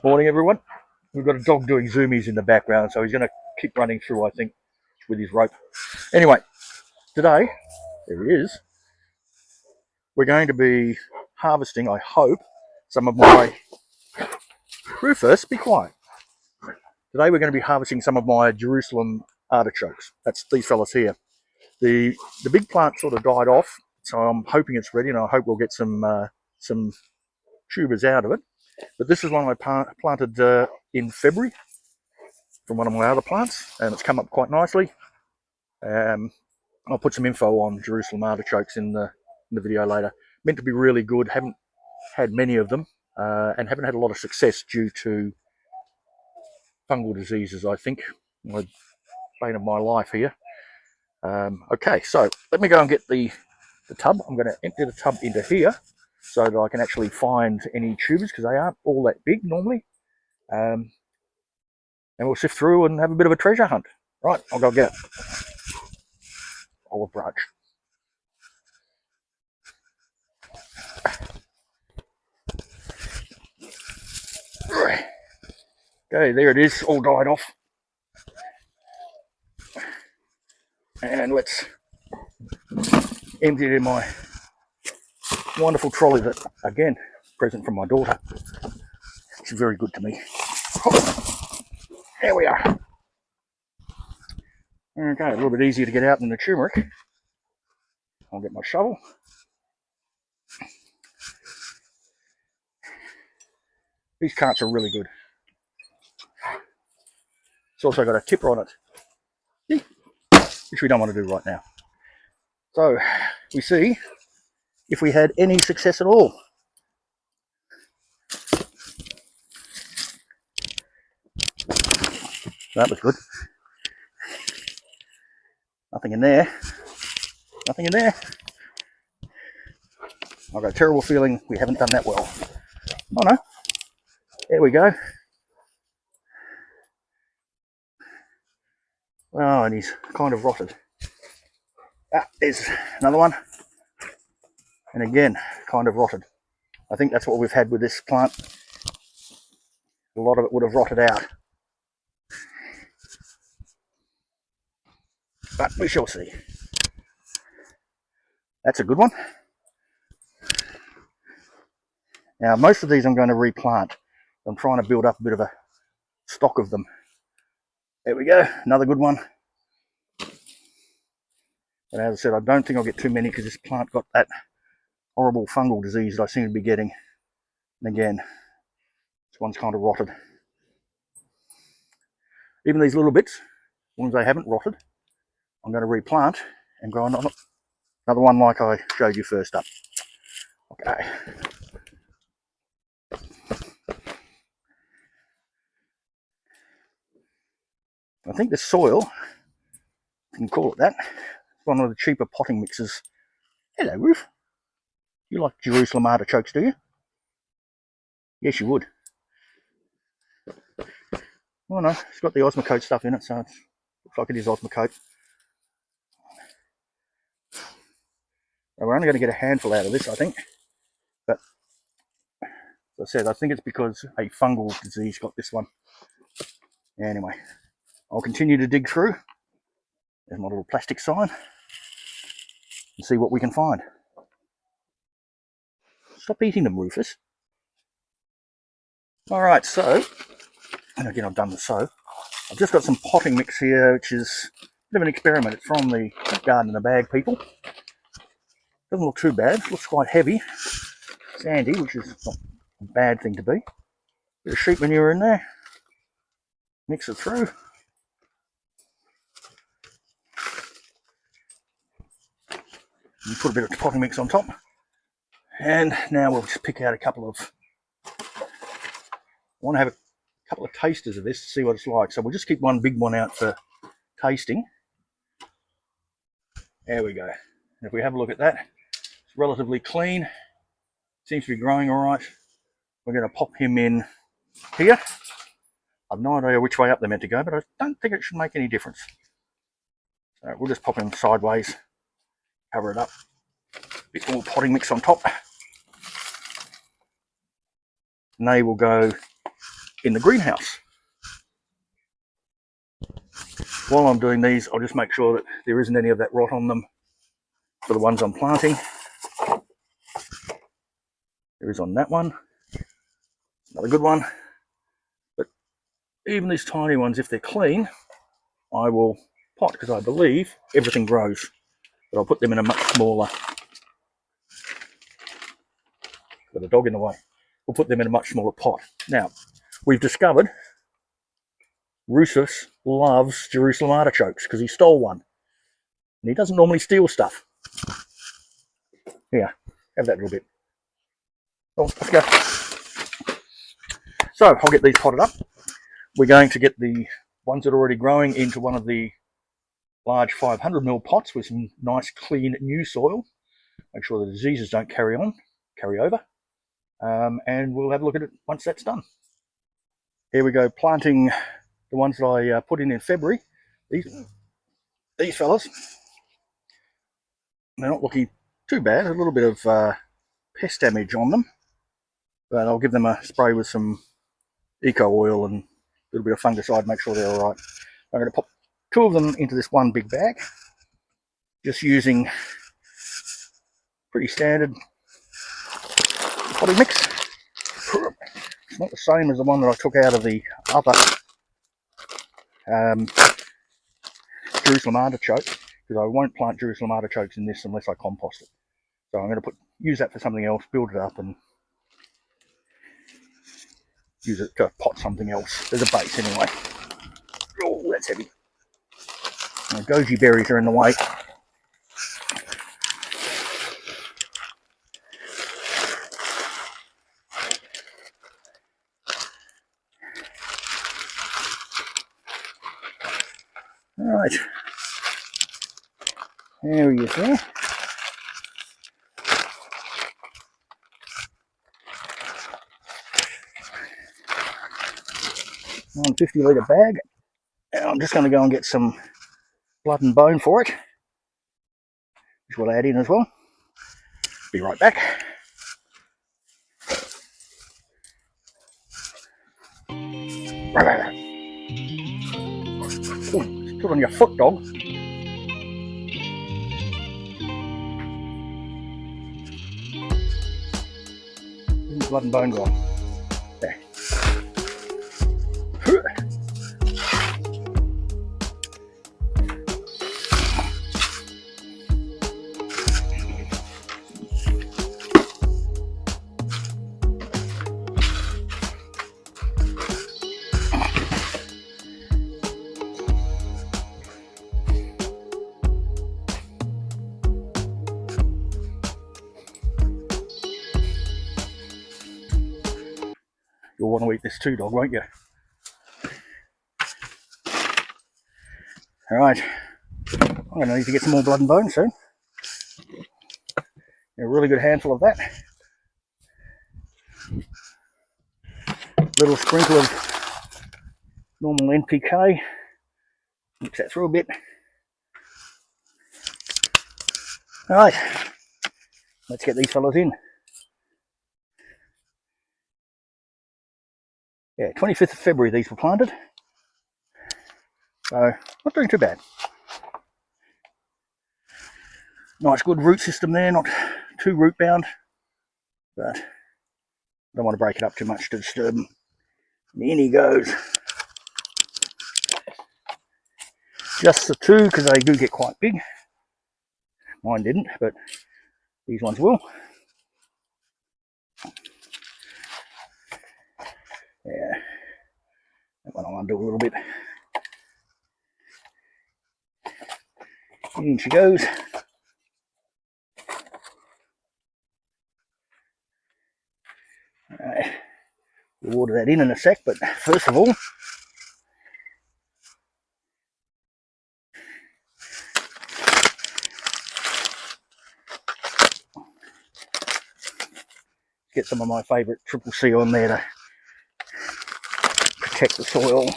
Morning, everyone. We've got a dog doing zoomies in the background, so he's going to keep running through, I think, with his rope. Anyway, today, there he is, we're going to be harvesting, I hope, some of my... Rufus, be quiet. Today we're going to be harvesting some of my Jerusalem artichokes. That's these fellas here. The big plant sort of died off, so I'm hoping it's ready, and I hope we'll get some tubers out of it. But this is one I planted in February from one of my other plants, and it's come up quite nicely. I'll put some info on Jerusalem artichokes in the video later. Meant to be really good. Haven't had many of them, and haven't had a lot of success due to fungal diseases, I think. My bane of my life here. Okay, so let me go and get the tub. I'm going to empty the tub into here so that I can actually find any tubers, because they aren't all that big normally. And we'll sift through and have a bit of a treasure hunt. Right, I'll go get it. Olive branch. Okay, there it is, all died off. And let's empty it in my wonderful trolley that, again, present from my daughter. She's very good to me. There we are. Okay, a little bit easier to get out than the turmeric. I'll get my shovel. These carts are really good. It's also got a tipper on it, which we don't want to do right now. So we see if we had any success at all. That was good. Nothing in there. Nothing in there. I've got a terrible feeling we haven't done that well. Oh no. There we go. Oh, and he's kind of rotted. Ah, there's another one. And again, kind of rotted. I think that's what we've had with this plant. A lot of it would have rotted out. But we shall see. That's a good one. Now, most of these I'm going to replant. I'm trying to build up a bit of a stock of them. There we go, another good one. But as I said, I don't think I'll get too many because this plant got that horrible fungal disease that I seem to be getting. And again, this one's kind of rotted. Even these little bits, as long as they haven't rotted, I'm going to replant and grow another one like I showed you first up. Okay. I think the soil, you can call it that, one of the cheaper potting mixes. Hello, Ruth. You like Jerusalem artichokes, do you? Yes, you would. Oh no, it's got the Osmocote stuff in it, so it looks like it is Osmocote. We're only going to get a handful out of this, I think. But, as I said, I think it's because a fungal disease got this one. Anyway, I'll continue to dig through. There's my little plastic sign. And see what we can find. Stop eating them, Rufus. Alright, so, and again I've done the sow. I've just got some potting mix here, which is a bit of an experiment. It's from the Garden in a Bag people. Doesn't look too bad, it looks quite heavy. Sandy, which is not a bad thing to be. Bit of sheep manure in there. Mix it through. And put a bit of potting mix on top. And now we'll just pick out a couple of... I want to have a couple of tasters of this to see what it's like. So we'll just keep one big one out for tasting. There we go. And if we have a look at that, it's relatively clean. Seems to be growing all right. We're going to pop him in here. I've no idea which way up they're meant to go, but I don't think it should make any difference. So we'll just pop him sideways, cover it up. A bit more potting mix on top. And they will go in the greenhouse. While I'm doing these, I'll just make sure that there isn't any of that rot on them for the ones I'm planting. There is on that one. Another good one. But even these tiny ones, if they're clean, I will pot, because I believe everything grows. But I'll put them in a much smaller... Got a dog in the way. We'll put them in a much smaller pot. Now, we've discovered Rufus loves Jerusalem artichokes because he stole one. And he doesn't normally steal stuff. Here, have that little bit. Oh, let's go. So, I'll get these potted up. We're going to get the ones that are already growing into one of the large 500ml pots with some nice, clean, new soil. Make sure the diseases don't carry over. And we'll have a look at it once that's done. Here we go, planting the ones that I put in February. These fellas, they're not looking too bad. A little bit of pest damage on them, but I'll give them a spray with some eco oil and a little bit of fungicide, make sure they're all right. I'm going to pop 2 of them into this one big bag, just using pretty standard potting mix. It's not the same as the one that I took out of the other Jerusalem artichoke, because I won't plant Jerusalem artichokes in this unless I compost it. So I'm going to use that for something else, build it up and use it to pot something else. There's a base anyway. Oh, that's heavy. Now, goji berries are in the way. Right, there he is there. 150-litre bag. And I'm just going to go and get some blood and bone for it, which we'll add in as well. Be right back. Oh, put on your foot, dog. Blood and bone gone. There. You'll want to eat this too, dog, won't you? Alright, I'm going to need to get some more blood and bone soon. A really good handful of that. Little sprinkle of normal NPK. Mix that through a bit. Alright, let's get these fellows in. Yeah, 25th of February these were planted. So, not doing too bad. Nice good root system there, not too root bound, but I don't want to break it up too much to disturb them. And in he goes. Just the 2, because they do get quite big. Mine didn't, but these ones will. Yeah, that one I'll undo a little bit. In she goes. Alright, we'll water that in a sec, but first of all, get some of my favourite triple C on there to protect the soil.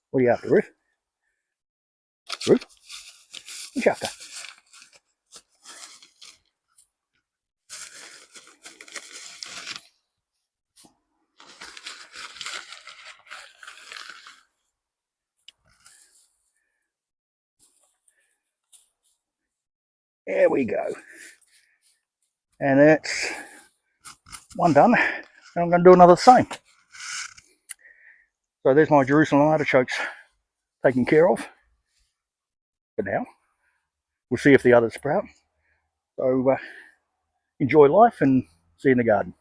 What are you after, Ruth? Ruth? What are you after? There we go. And that's one done. And I'm going to do another the same. So there's my Jerusalem artichokes taken care of for now. We'll see if the others sprout. So enjoy life and see you in the garden.